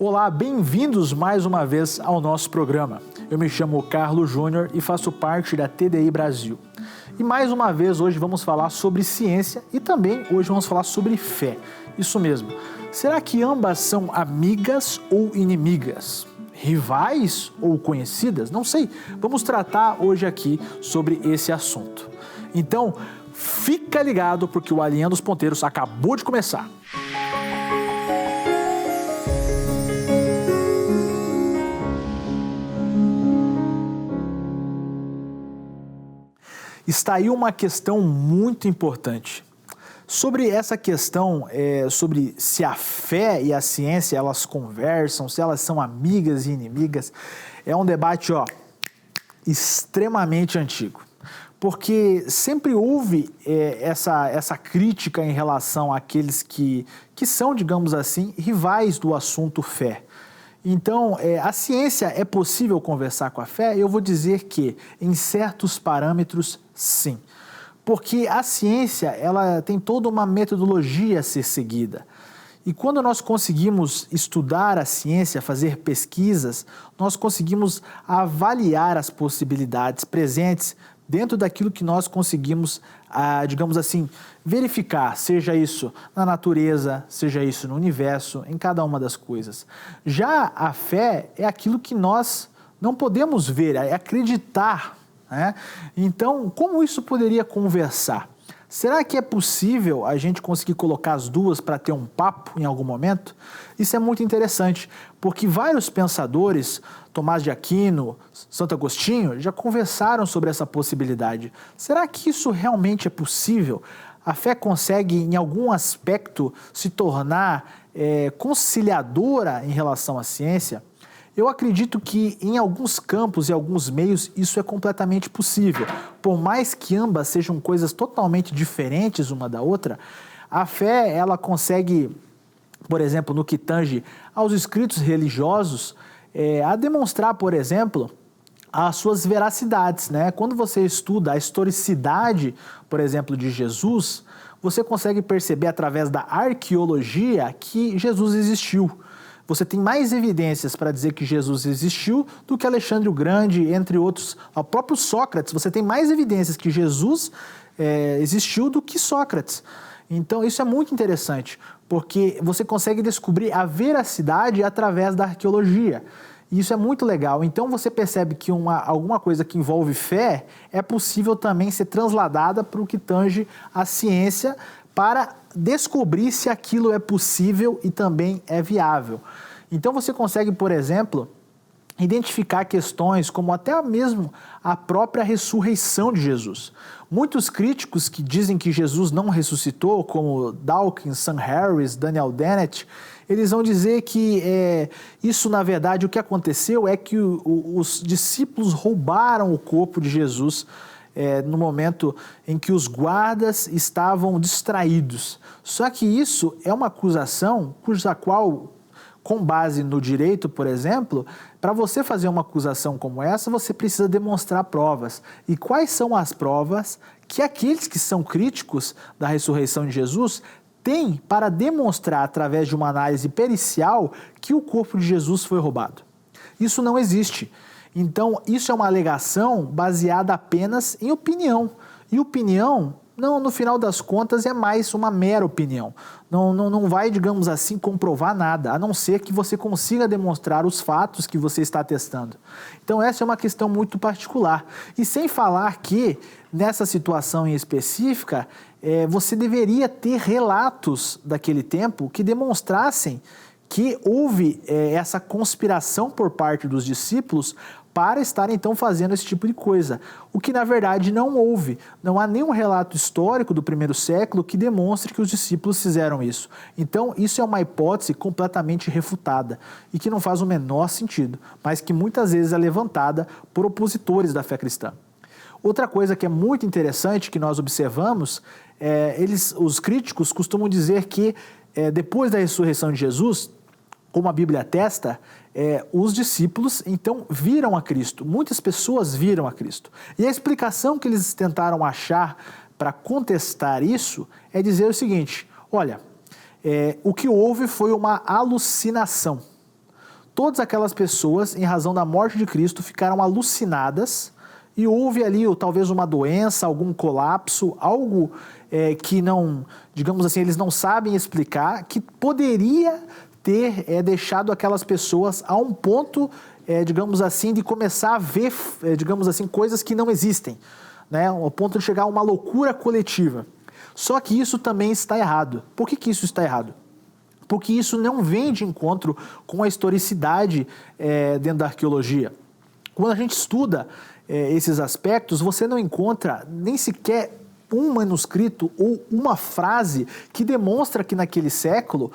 Olá, bem-vindos mais uma vez ao nosso programa. Eu me chamo Carlos Júnior e faço parte da TDI Brasil. E mais uma vez hoje vamos falar sobre ciência e também hoje vamos falar sobre fé. Isso mesmo. Será que ambas são amigas ou inimigas? Rivais ou conhecidas? Não sei. Vamos tratar hoje aqui sobre esse assunto. Então, fica ligado porque o Alinhando os Ponteiros acabou de começar. Está aí uma questão muito importante. Sobre essa questão, sobre se a fé e a ciência elas conversam, se elas são amigas e inimigas, é um debate extremamente antigo. Porque sempre houve essa crítica em relação àqueles que são, digamos assim, rivais do assunto fé. Então, a ciência é possível conversar com a fé? Eu vou dizer que, em certos parâmetros, sim. Porque a ciência ela tem toda uma metodologia a ser seguida. E quando nós conseguimos estudar a ciência, fazer pesquisas, nós conseguimos avaliar as possibilidades presentes dentro daquilo que nós conseguimos, digamos assim, verificar, seja isso na natureza, seja isso no universo, em cada uma das coisas. Já a fé é aquilo que nós não podemos ver, é acreditar, né? Então, como isso poderia conversar? Será que é possível a gente conseguir colocar as duas para ter um papo em algum momento? Isso é muito interessante, porque vários pensadores, Tomás de Aquino, Santo Agostinho, já conversaram sobre essa possibilidade. Será que isso realmente é possível? A fé consegue, em algum aspecto, se tornar conciliadora em relação à ciência? Eu acredito que em alguns campos e alguns meios isso é completamente possível. Por mais que ambas sejam coisas totalmente diferentes uma da outra, a fé ela consegue, por exemplo, no que tange aos escritos religiosos, a demonstrar, por exemplo, as suas veracidades, né? Quando você estuda a historicidade, por exemplo, de Jesus, você consegue perceber através da arqueologia que Jesus existiu. Você tem mais evidências para dizer que Jesus existiu do que Alexandre o Grande, entre outros. O próprio Sócrates, você tem mais evidências que Jesus existiu do que Sócrates. Então, isso é muito interessante, porque você consegue descobrir a veracidade através da arqueologia. E isso é muito legal. Então, você percebe que alguma coisa que envolve fé é possível também ser transladada para o que tange a ciência, para descobrir se aquilo é possível e também é viável. Então você consegue, por exemplo, identificar questões como até mesmo a própria ressurreição de Jesus. Muitos críticos que dizem que Jesus não ressuscitou, como Dawkins, Sam Harris, Daniel Dennett, eles vão dizer que isso, na verdade, o que aconteceu é que os discípulos roubaram o corpo de Jesus no momento em que os guardas estavam distraídos. Só que isso é uma acusação cuja qual, com base no direito, por exemplo, para você fazer uma acusação como essa, você precisa demonstrar provas. E quais são as provas que aqueles que são críticos da ressurreição de Jesus têm para demonstrar, através de uma análise pericial, que o corpo de Jesus foi roubado? Isso não existe. Então, isso é uma alegação baseada apenas em opinião. E opinião, no final das contas, é mais uma mera opinião. Não vai, digamos assim, comprovar nada, a não ser que você consiga demonstrar os fatos que você está testando. Então, essa é uma questão muito particular. E sem falar que, nessa situação em específica, você deveria ter relatos daquele tempo que demonstrassem que houve essa conspiração por parte dos discípulos para estar então fazendo esse tipo de coisa. O que na verdade não houve. Não há nenhum relato histórico do primeiro século que demonstre que os discípulos fizeram isso. Então isso é uma hipótese completamente refutada e que não faz o menor sentido, mas que muitas vezes é levantada por opositores da fé cristã. Outra coisa que é muito interessante que nós observamos, os críticos costumam dizer que depois da ressurreição de Jesus, como a Bíblia atesta, os discípulos então viram a Cristo. Muitas pessoas viram a Cristo. E a explicação que eles tentaram achar para contestar isso é dizer o seguinte: olha, o que houve foi uma alucinação. todas aquelas pessoas, em razão da morte de Cristo, ficaram alucinadas e houve ali talvez uma doença, algum colapso, algo que não, digamos assim, eles não sabem explicar, que poderia ter deixado aquelas pessoas a um ponto, digamos assim, de começar a ver, digamos assim, coisas que não existem, né? Ao ponto de chegar a uma loucura coletiva. Só que isso também está errado. Por que isso está errado? Porque isso não vem de encontro com a historicidade dentro da arqueologia. Quando a gente estuda esses aspectos, você não encontra nem sequer um manuscrito ou uma frase que demonstra que naquele século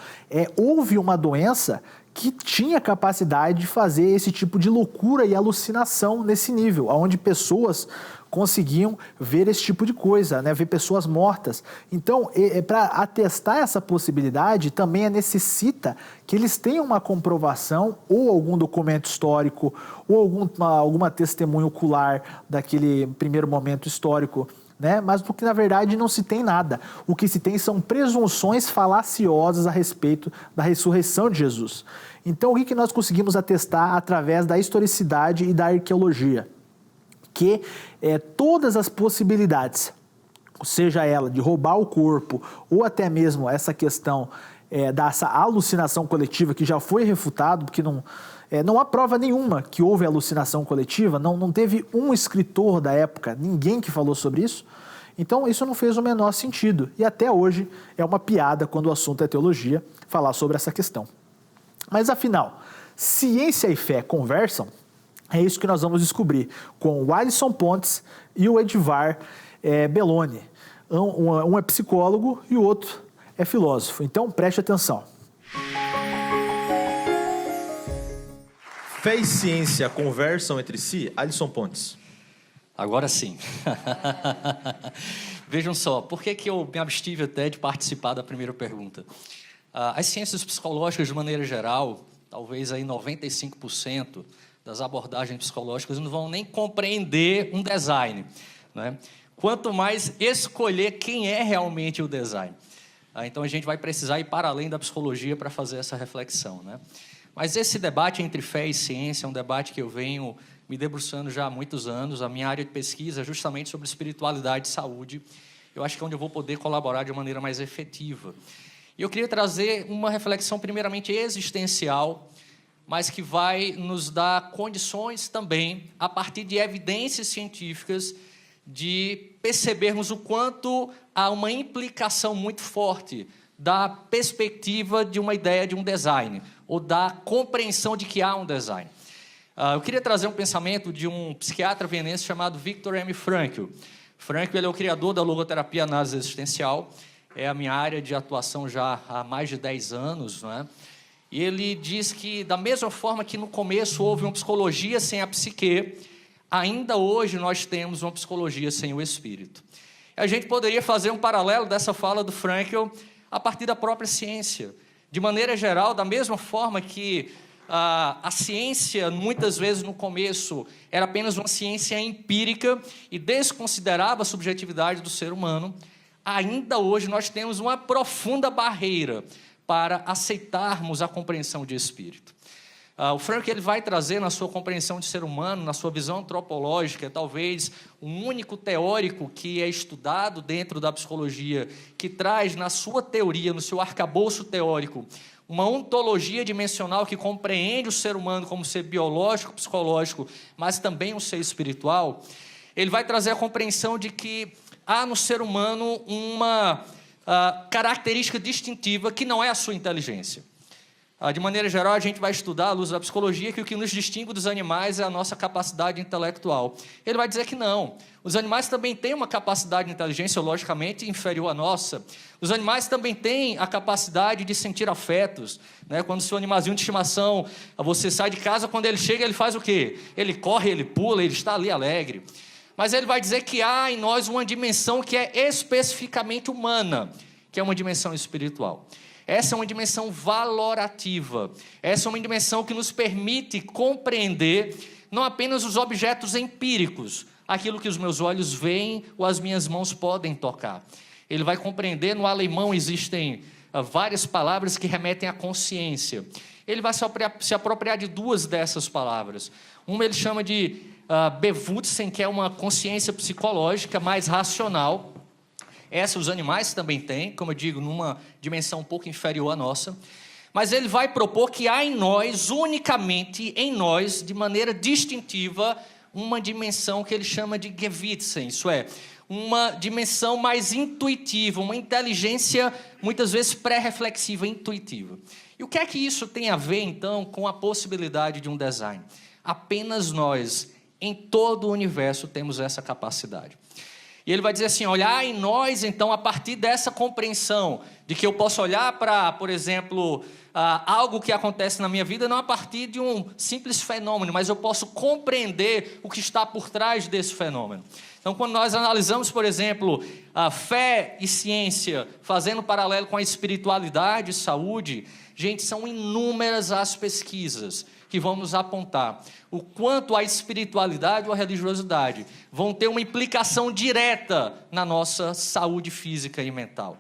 houve uma doença que tinha capacidade de fazer esse tipo de loucura e alucinação nesse nível, onde pessoas conseguiam ver esse tipo de coisa, né? Ver pessoas mortas. Então, para atestar essa possibilidade, também necessita que eles tenham uma comprovação ou algum documento histórico ou alguma testemunha ocular daquele primeiro momento histórico, né? Mas porque na verdade não se tem nada. O que se tem são presunções falaciosas a respeito da ressurreição de Jesus. Então, o que nós conseguimos atestar através da historicidade e da arqueologia? Que todas as possibilidades, seja ela de roubar o corpo ou até mesmo essa questão dessa alucinação coletiva que já foi refutado, porque não há prova nenhuma que houve alucinação coletiva, não teve um escritor da época, ninguém que falou sobre isso. Então isso não fez o menor sentido e até hoje é uma piada quando o assunto é teologia, falar sobre essa questão. Mas afinal, ciência e fé conversam? É isso que nós vamos descobrir com o Alisson Pontes e o Edivar Belloni. Um é psicólogo e o outro é filósofo. Então preste atenção. Fé e ciência conversam entre si? Alisson Pontes. Agora sim. Vejam só, por que eu me abstive até de participar da primeira pergunta? As ciências psicológicas, de maneira geral, talvez aí 95% das abordagens psicológicas não vão nem compreender um design, né? Quanto mais escolher quem é realmente o design. Então a gente vai precisar ir para além da psicologia para fazer essa reflexão, né? Mas esse debate entre fé e ciência é um debate que eu venho me debruçando já há muitos anos. A minha área de pesquisa é justamente sobre espiritualidade e saúde. Eu acho que é onde eu vou poder colaborar de uma maneira mais efetiva. E eu queria trazer uma reflexão primeiramente existencial, mas que vai nos dar condições também, a partir de evidências científicas, de percebermos o quanto há uma implicação muito forte da perspectiva de uma ideia de um design, ou da compreensão de que há um design. Eu queria trazer um pensamento de um psiquiatra vienense chamado Viktor M. Frankl. Frankl ele é o criador da logoterapia análise existencial, é a minha área de atuação já há mais de 10 anos, não é? E ele diz que, da mesma forma que no começo houve uma psicologia sem a psique, ainda hoje nós temos uma psicologia sem o espírito. A gente poderia fazer um paralelo dessa fala do Frankl a partir da própria ciência. De maneira geral, da mesma forma que a ciência, muitas vezes no começo, era apenas uma ciência empírica e desconsiderava a subjetividade do ser humano, ainda hoje nós temos uma profunda barreira para aceitarmos a compreensão de espírito. O Frankl ele vai trazer na sua compreensão de ser humano, na sua visão antropológica, talvez o único teórico que é estudado dentro da psicologia, que traz na sua teoria, no seu arcabouço teórico, uma ontologia dimensional que compreende o ser humano como ser biológico, psicológico, mas também um ser espiritual. Ele vai trazer a compreensão de que há no ser humano uma característica distintiva que não é a sua inteligência. De maneira geral, a gente vai estudar, à luz da psicologia, que o que nos distingue dos animais é a nossa capacidade intelectual. Ele vai dizer que não. Os animais também têm uma capacidade de inteligência, logicamente, inferior à nossa. Os animais também têm a capacidade de sentir afetos, né? Quando o seu animalzinho de estimação, você sai de casa, quando ele chega, ele faz o quê? Ele corre, ele pula, ele está ali alegre. Mas ele vai dizer que há em nós uma dimensão que é especificamente humana, que é uma dimensão espiritual. Essa é uma dimensão valorativa. Essa é uma dimensão que nos permite compreender não apenas os objetos empíricos, aquilo que os meus olhos veem ou as minhas mãos podem tocar. Ele vai compreender, no alemão existem várias palavras que remetem à consciência. ele vai se apropriar de duas dessas palavras. Uma ele chama de Bewusstsein, que é uma consciência psicológica mais racional. Essa os animais também têm, como eu digo, numa dimensão um pouco inferior à nossa. Mas ele vai propor que há em nós, unicamente em nós, de maneira distintiva, uma dimensão que ele chama de Gewissen, isso é, uma dimensão mais intuitiva, uma inteligência muitas vezes pré-reflexiva, intuitiva. E o que é que isso tem a ver, então, com a possibilidade de um design? Apenas nós, em todo o universo, temos essa capacidade. E ele vai dizer assim, olhar em nós, então, a partir dessa compreensão de que eu posso olhar para, por exemplo, algo que acontece na minha vida, não a partir de um simples fenômeno, mas eu posso compreender o que está por trás desse fenômeno. Então, quando nós analisamos, por exemplo, a fé e ciência, fazendo paralelo com a espiritualidade e saúde, gente, são inúmeras as pesquisas que vão nos apontar o quanto a espiritualidade ou a religiosidade vão ter uma implicação direta na nossa saúde física e mental.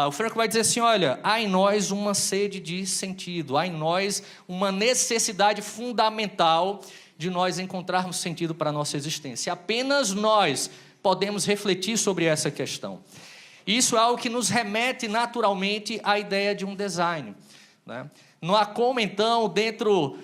O Franco vai dizer assim, olha, há em nós uma sede de sentido, há em nós uma necessidade fundamental de nós encontrarmos sentido para a nossa existência. Apenas nós podemos refletir sobre essa questão. Isso é algo que nos remete naturalmente à ideia de um design, né? Não há como, então, dentro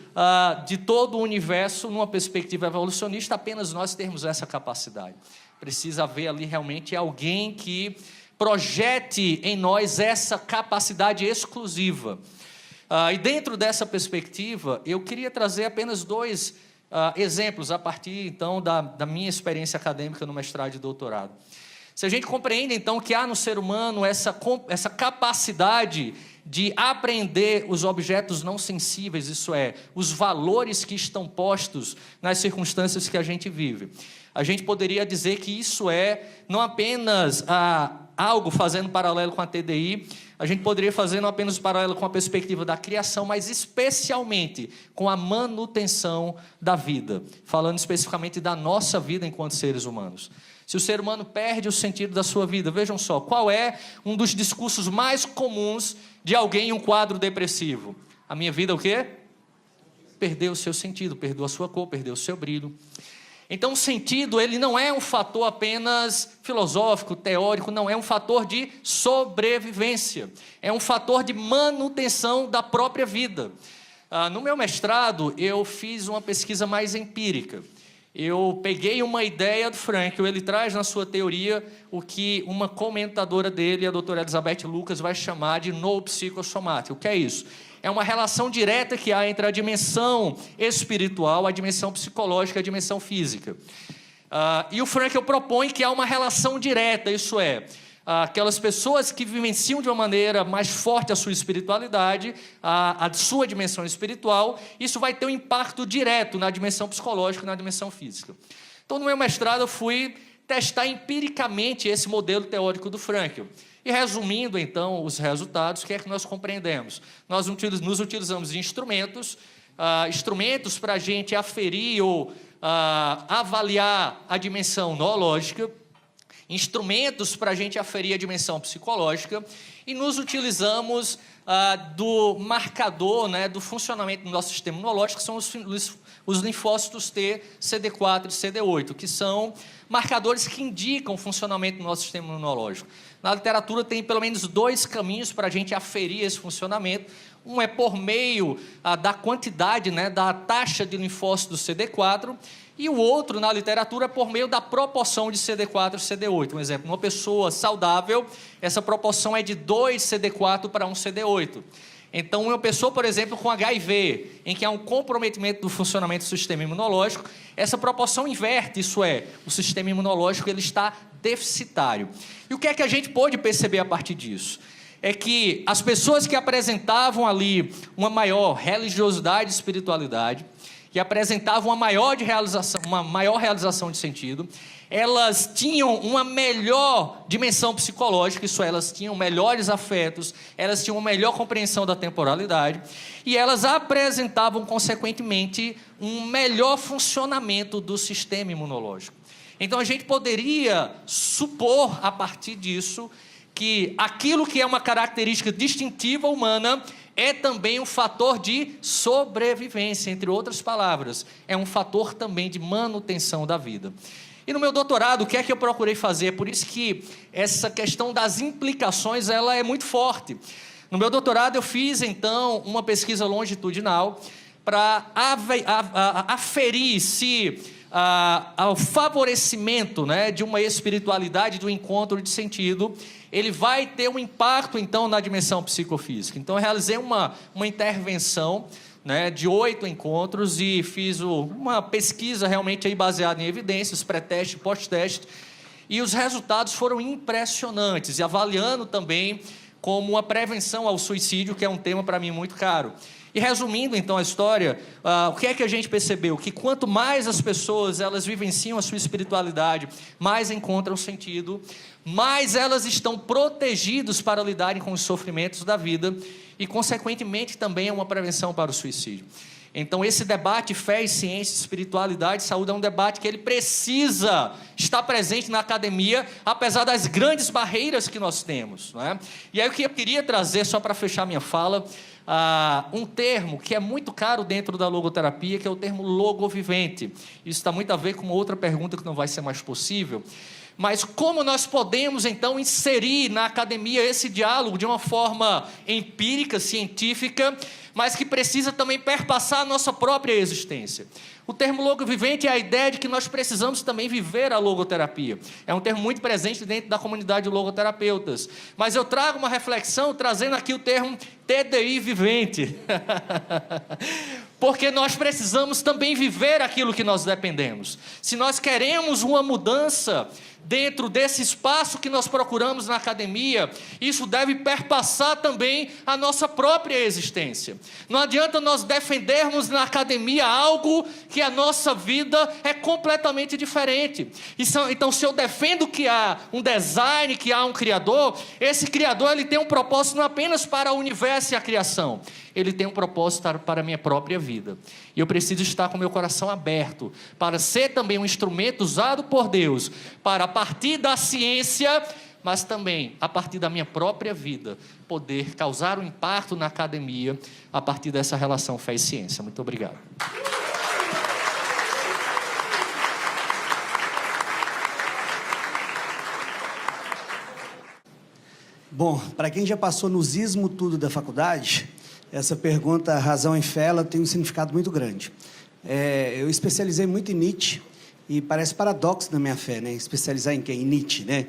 de todo o universo, numa perspectiva evolucionista, apenas nós termos essa capacidade. Precisa haver ali realmente alguém que projete em nós essa capacidade exclusiva. E dentro dessa perspectiva, eu queria trazer apenas dois exemplos, a partir, então, da minha experiência acadêmica no mestrado e doutorado. Se a gente compreende, então, que há no ser humano essa capacidade de apreender os objetos não sensíveis, isso é, os valores que estão postos nas circunstâncias que a gente vive. A gente poderia dizer que isso é não apenas algo fazendo paralelo com a TDI, a gente poderia fazer não apenas paralelo com a perspectiva da criação, mas especialmente com a manutenção da vida, falando especificamente da nossa vida enquanto seres humanos. Se o ser humano perde o sentido da sua vida, vejam só, qual é um dos discursos mais comuns de alguém em um quadro depressivo? A minha vida o quê? Perdeu o seu sentido, perdeu a sua cor, perdeu o seu brilho. Então o sentido, ele não é um fator apenas filosófico, teórico, não, é um fator de sobrevivência, é um fator de manutenção da própria vida. No meu mestrado, eu fiz uma pesquisa mais empírica. Eu peguei uma ideia do Frankl, ele traz na sua teoria o que uma comentadora dele, a doutora Elizabeth Lucas, vai chamar de noopsicossomático. O que é isso? É uma relação direta que há entre a dimensão espiritual, a dimensão psicológica e a dimensão física. E o Frankl propõe que há uma relação direta, isso é, aquelas pessoas que vivenciam de uma maneira mais forte a sua espiritualidade, a sua dimensão espiritual, isso vai ter um impacto direto na dimensão psicológica e na dimensão física. Então, no meu mestrado, eu fui testar empiricamente esse modelo teórico do Frankl. E resumindo, então, os resultados, o que é que nós compreendemos? Nós nos utilizamos de instrumentos para a gente aferir ou avaliar a dimensão noológica, instrumentos para a gente aferir a dimensão psicológica, e nos utilizamos do marcador, né, do funcionamento do nosso sistema imunológico, que são os linfócitos T, CD4 e CD8, que são marcadores que indicam o funcionamento do nosso sistema imunológico. Na literatura tem pelo menos dois caminhos para a gente aferir esse funcionamento. Um é por meio da quantidade, né, da taxa de linfócitos CD4, e o outro, na literatura, é por meio da proporção de CD4 e CD8. Um exemplo, uma pessoa saudável, essa proporção é de 2 CD4 para 1 CD8. Então, uma pessoa, por exemplo, com HIV, em que há um comprometimento do funcionamento do sistema imunológico, essa proporção inverte, isso é, o sistema imunológico ele está deficitário. E o que é que a gente pôde perceber a partir disso? É que as pessoas que apresentavam ali uma maior religiosidade e espiritualidade, que apresentavam uma maior realização de sentido, elas tinham uma melhor dimensão psicológica, isso é, elas tinham melhores afetos, elas tinham uma melhor compreensão da temporalidade, e elas apresentavam, consequentemente, um melhor funcionamento do sistema imunológico. Então, a gente poderia supor, a partir disso, que aquilo que é uma característica distintiva humana é também um fator de sobrevivência, entre outras palavras. É um fator também de manutenção da vida. E no meu doutorado, o que é que eu procurei fazer? Por isso que essa questão das implicações, ela é muito forte. No meu doutorado, eu fiz, então, uma pesquisa longitudinal para aferir se o favorecimento, né, de uma espiritualidade, do encontro de sentido, ele vai ter um impacto, então, na dimensão psicofísica. Então, eu realizei uma intervenção, né, de 8 encontros e fiz uma pesquisa realmente aí baseada em evidências, pré-teste e pós-teste, e os resultados foram impressionantes, e avaliando também como uma prevenção ao suicídio, que é um tema para mim muito caro. E resumindo então a história, o que é que a gente percebeu? Que quanto mais as pessoas elas vivenciam a sua espiritualidade, mais encontram sentido, mais elas estão protegidas para lidarem com os sofrimentos da vida e, consequentemente, também é uma prevenção para o suicídio. Então, esse debate fé e ciência, espiritualidade e saúde é um debate que ele precisa estar presente na academia, apesar das grandes barreiras que nós temos, não é? E aí o que eu queria trazer, só para fechar minha fala, um termo que é muito caro dentro da logoterapia, que é o termo logovivente. Isso está muito a ver com uma outra pergunta que não vai ser mais possível. Mas como nós podemos, então, inserir na academia esse diálogo de uma forma empírica, científica, mas que precisa também perpassar a nossa própria existência? O termo logovivente é a ideia de que nós precisamos também viver a logoterapia. É um termo muito presente dentro da comunidade de logoterapeutas. Mas eu trago uma reflexão trazendo aqui o termo TDI vivente. Porque nós precisamos também viver aquilo que nós dependemos. Se nós queremos uma mudança dentro desse espaço que nós procuramos na academia, isso deve perpassar também a nossa própria existência. Não adianta nós defendermos na academia algo que a nossa vida é completamente diferente. Então, se eu defendo que há um design, que há um criador, esse criador ele tem um propósito não apenas para o universo e a criação, ele tem um propósito para a minha própria vida. E eu preciso estar com o meu coração aberto para ser também um instrumento usado por Deus, para a partir da ciência, mas também a partir da minha própria vida, poder causar um impacto na academia a partir dessa relação fé e ciência. Muito obrigado. Bom, para quem já passou no ismo tudo da faculdade, essa pergunta, razão e fé, ela tem um significado muito grande. Eu especializei muito em Nietzsche, e parece paradoxo da minha fé, né? Especializar em quem? Em Nietzsche, né?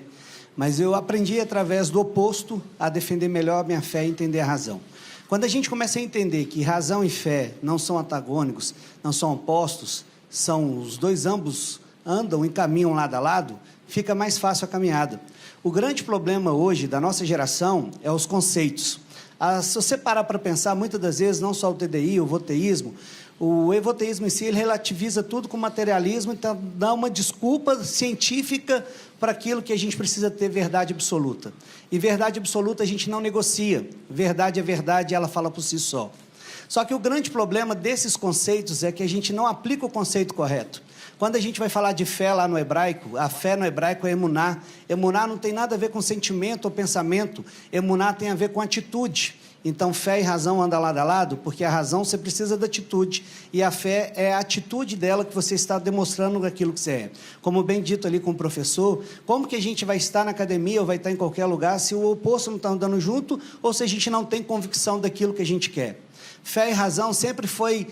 Mas eu aprendi através do oposto a defender melhor a minha fé e entender a razão. Quando a gente começa a entender que razão e fé não são antagônicos, não são opostos, são os dois, ambos andam e caminham lado a lado, fica mais fácil a caminhada. O grande problema hoje da nossa geração é os conceitos. Se você parar para pensar, muitas das vezes, não só o TDI, o voteísmo, o evoteísmo em si, ele relativiza tudo com materialismo, então dá uma desculpa científica para aquilo que a gente precisa ter verdade absoluta. E verdade absoluta a gente não negocia. Verdade é verdade, ela fala por si só. Só que o grande problema desses conceitos é que a gente não aplica o conceito correto. Quando a gente vai falar de fé lá no hebraico, a fé no hebraico é emuná. Emuná não tem nada a ver com sentimento ou pensamento. Emuná tem a ver com atitude. Então, fé e razão andam lado a lado, porque a razão você precisa da atitude, e a fé é a atitude dela que você está demonstrando aquilo que você é. Como bem dito ali com o professor, como que a gente vai estar na academia ou vai estar em qualquer lugar se o oposto não está andando junto ou se a gente não tem convicção daquilo que a gente quer? Fé e razão sempre foi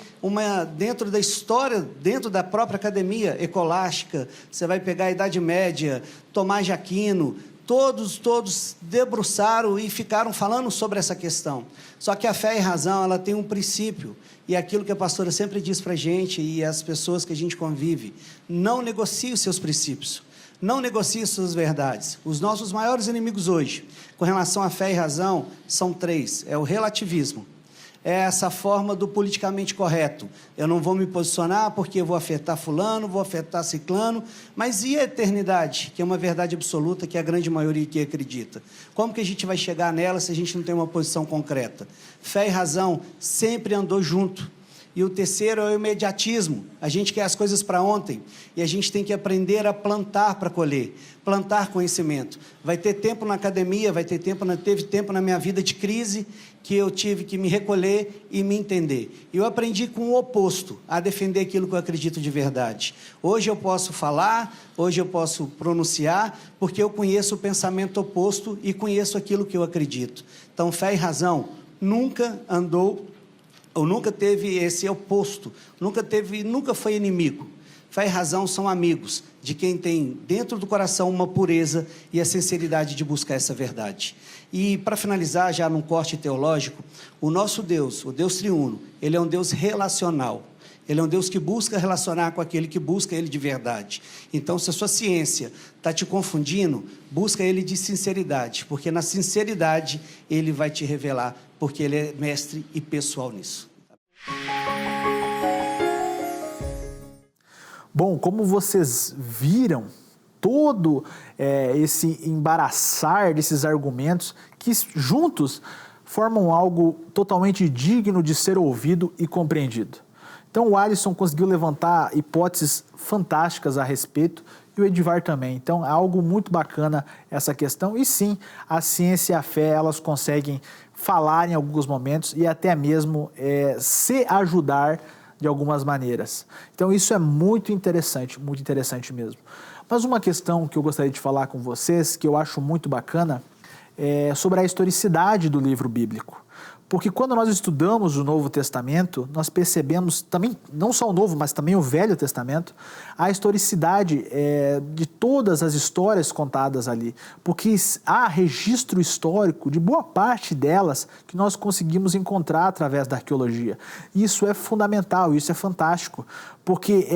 dentro da história, dentro da própria academia escolástica. Você vai pegar a Idade Média, Tomás de Aquino, todos debruçaram e ficaram falando sobre essa questão. Só que a fé e a razão, ela tem um princípio, e é aquilo que a pastora sempre diz para a gente, e as pessoas que a gente convive: não negocie os seus princípios, não negocie suas verdades. Os nossos maiores inimigos hoje, com relação à fé e razão, são 3, é o relativismo, é essa forma do politicamente correto. Eu não vou me posicionar porque eu vou afetar fulano, vou afetar ciclano, mas e a eternidade, que é uma verdade absoluta que a grande maioria aqui acredita? Como que a gente vai chegar nela se a gente não tem uma posição concreta? Fé e razão sempre andou junto. E o terceiro é o imediatismo. A gente quer as coisas para ontem e a gente tem que aprender a plantar para colher, plantar conhecimento. Vai ter tempo na academia, teve tempo na minha vida de crise que eu tive que me recolher e me entender. Eu aprendi com o oposto, a defender aquilo que eu acredito de verdade. Hoje eu posso falar, hoje eu posso pronunciar, porque eu conheço o pensamento oposto e conheço aquilo que eu acredito. Então, fé e razão nunca andou, ou nunca teve esse oposto, nunca foi inimigo. Fé e razão são amigos de quem tem dentro do coração uma pureza e a sinceridade de buscar essa verdade. E para finalizar, já num corte teológico, o nosso Deus, o Deus triuno, ele é um Deus relacional. Ele é um Deus que busca relacionar com aquele que busca Ele de verdade. Então, se a sua ciência está te confundindo, busca Ele de sinceridade, porque na sinceridade Ele vai te revelar, porque Ele é mestre e pessoal nisso. Bom, como vocês viram, todo esse embaraçar desses argumentos que juntos formam algo totalmente digno de ser ouvido e compreendido. Então o Alisson conseguiu levantar hipóteses fantásticas a respeito e o Edivar também. Então é algo muito bacana essa questão. E sim, a ciência e a fé, elas conseguem falar em alguns momentos e até mesmo se ajudar de algumas maneiras. Então isso é muito interessante mesmo. Mas uma questão que eu gostaria de falar com vocês, que eu acho muito bacana, é sobre a historicidade do livro bíblico. Porque quando nós estudamos o Novo Testamento, nós percebemos também, não só o Novo, mas também o Velho Testamento, a historicidade de todas as histórias contadas ali. Porque há registro histórico de boa parte delas que nós conseguimos encontrar através da arqueologia. Isso é fundamental, isso é fantástico. Porque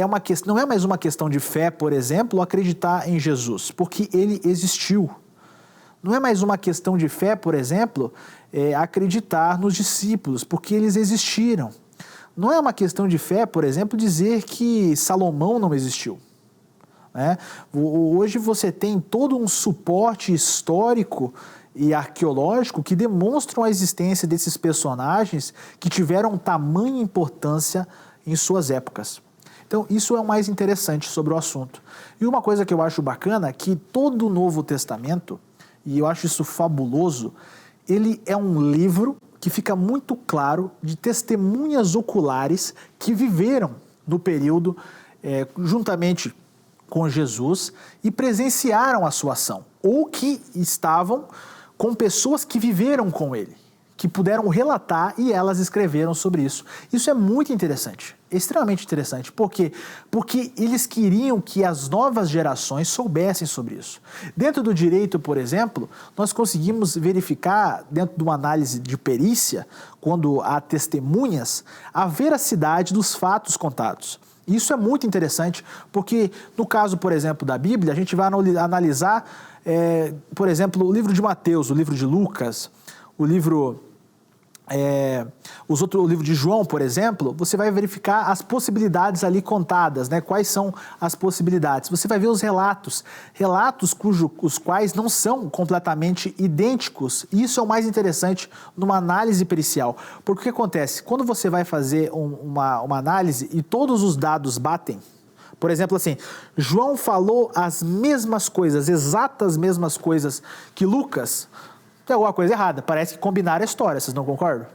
não é mais uma questão de fé, por exemplo, acreditar em Jesus, porque ele existiu. Não é mais uma questão de fé, por exemplo, acreditar nos discípulos, porque eles existiram. Não é uma questão de fé, por exemplo, dizer que Salomão não existiu. Né? Hoje você tem todo um suporte histórico e arqueológico que demonstram a existência desses personagens que tiveram tamanha importância em suas épocas. Então, isso é o mais interessante sobre o assunto. E uma coisa que eu acho bacana é que todo o Novo Testamento, e eu acho isso fabuloso, ele é um livro que fica muito claro de testemunhas oculares que viveram no período juntamente com Jesus e presenciaram a sua ação, ou que estavam com pessoas que viveram com ele, que puderam relatar e elas escreveram sobre isso. Isso é muito interessante, extremamente interessante. Por quê? Porque eles queriam que as novas gerações soubessem sobre isso. Dentro do direito, por exemplo, nós conseguimos verificar, dentro de uma análise de perícia, quando há testemunhas, a veracidade dos fatos contados. Isso é muito interessante, porque no caso, por exemplo, da Bíblia, a gente vai analisar, por exemplo, o livro de Mateus, o livro de Lucas, o livro o livro de João, por exemplo, você vai verificar as possibilidades ali contadas, né? Quais são as possibilidades? Você vai ver os relatos os quais não são completamente idênticos. E isso é o mais interessante numa análise pericial. Porque o que acontece? Quando você vai fazer uma análise e todos os dados batem, por exemplo, assim, João falou as mesmas coisas, exatas mesmas coisas que Lucas, tem alguma coisa errada, parece que combinaram a história, vocês não concordam?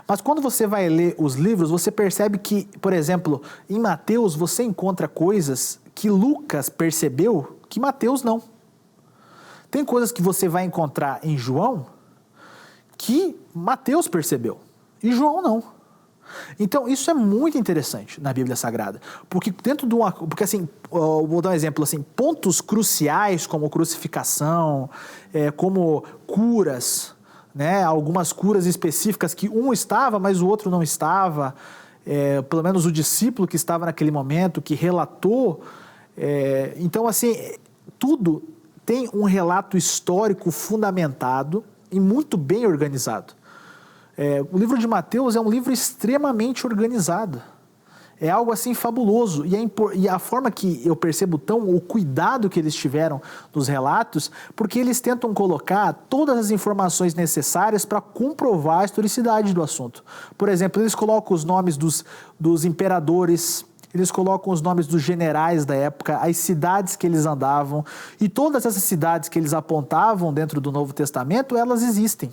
Mas quando você vai ler os livros, você percebe que, por exemplo, em Mateus você encontra coisas que Lucas percebeu que Mateus não. Tem coisas que você vai encontrar em João que Mateus percebeu e João não. Então, isso é muito interessante na Bíblia Sagrada, porque porque assim, vou dar um exemplo assim, pontos cruciais como crucificação, como curas, né, algumas curas específicas que um estava, mas o outro não estava, pelo menos o discípulo que estava naquele momento, que relatou, então assim, tudo tem um relato histórico fundamentado e muito bem organizado. O livro de Mateus é um livro extremamente organizado. É algo assim fabuloso. E a forma que eu percebo o cuidado que eles tiveram nos relatos, porque eles tentam colocar todas as informações necessárias para comprovar a historicidade do assunto. Por exemplo, eles colocam os nomes dos imperadores, eles colocam os nomes dos generais da época, as cidades que eles andavam, e todas essas cidades que eles apontavam dentro do Novo Testamento, elas existem.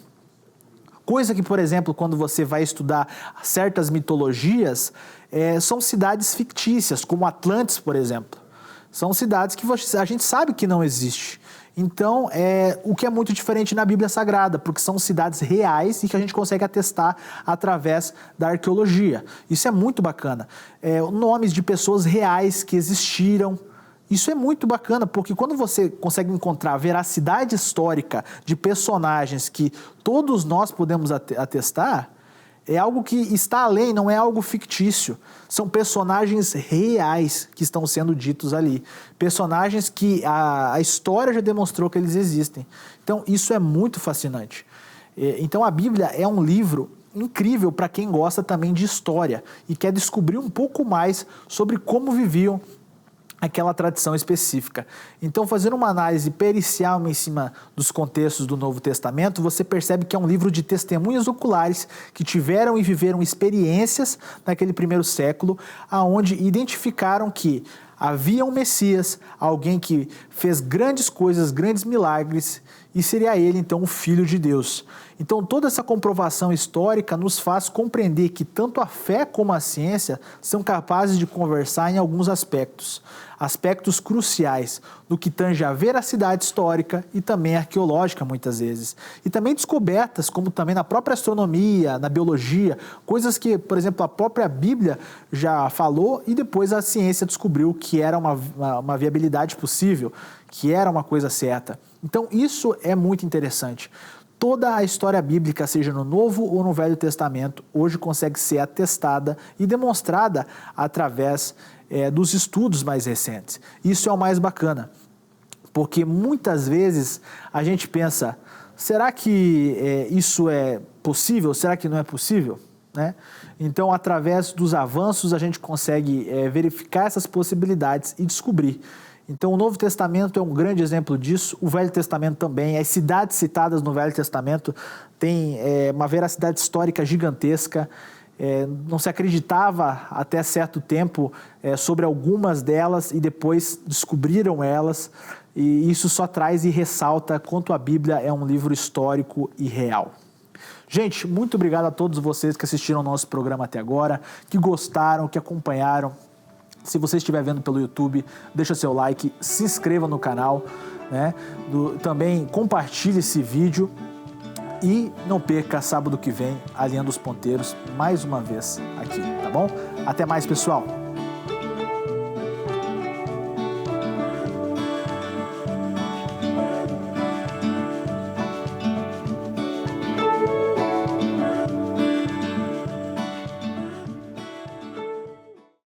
Coisa que, por exemplo, quando você vai estudar certas mitologias, são cidades fictícias, como Atlantis, por exemplo. São cidades que a gente sabe que não existe. Então, o que é muito diferente na Bíblia Sagrada, porque são cidades reais e que a gente consegue atestar através da arqueologia. Isso é muito bacana. Nomes de pessoas reais que existiram. Isso é muito bacana, porque quando você consegue encontrar veracidade histórica de personagens que todos nós podemos atestar, é algo que está além, não é algo fictício. São personagens reais que estão sendo ditos ali. Personagens que a história já demonstrou que eles existem. Então, isso é muito fascinante. Então, a Bíblia é um livro incrível para quem gosta também de história e quer descobrir um pouco mais sobre como viviam aquela tradição específica. Então, fazendo uma análise pericial em cima dos contextos do Novo Testamento, você percebe que é um livro de testemunhas oculares que tiveram e viveram experiências naquele primeiro século, aonde identificaram que havia um Messias, alguém que fez grandes coisas, grandes milagres, e seria ele, então, o Filho de Deus. Então, toda essa comprovação histórica nos faz compreender que tanto a fé como a ciência são capazes de conversar em alguns aspectos cruciais, no que tange a veracidade histórica e também arqueológica, muitas vezes. E também descobertas, como também na própria astronomia, na biologia, coisas que, por exemplo, a própria Bíblia já falou e depois a ciência descobriu que era uma viabilidade possível, que era uma coisa certa. Então, isso é muito interessante. Toda a história bíblica, seja no Novo ou no Velho Testamento, hoje consegue ser atestada e demonstrada através dos estudos mais recentes. Isso é o mais bacana, porque muitas vezes a gente pensa, será que isso é possível? Será que não é possível? Né? Então, através dos avanços, a gente consegue verificar essas possibilidades e descobrir. Então, o Novo Testamento é um grande exemplo disso, o Velho Testamento também. As cidades citadas no Velho Testamento têm uma veracidade histórica gigantesca. Não se acreditava até certo tempo sobre algumas delas e depois descobriram elas. E isso só traz e ressalta quanto a Bíblia é um livro histórico e real. Gente, muito obrigado a todos vocês que assistiram ao nosso programa até agora, que gostaram, que acompanharam. Se você estiver vendo pelo YouTube, deixa seu like, se inscreva no canal, né? Também compartilhe esse vídeo e não perca sábado que vem, Alinhando os Ponteiros, mais uma vez aqui, tá bom? Até mais, pessoal!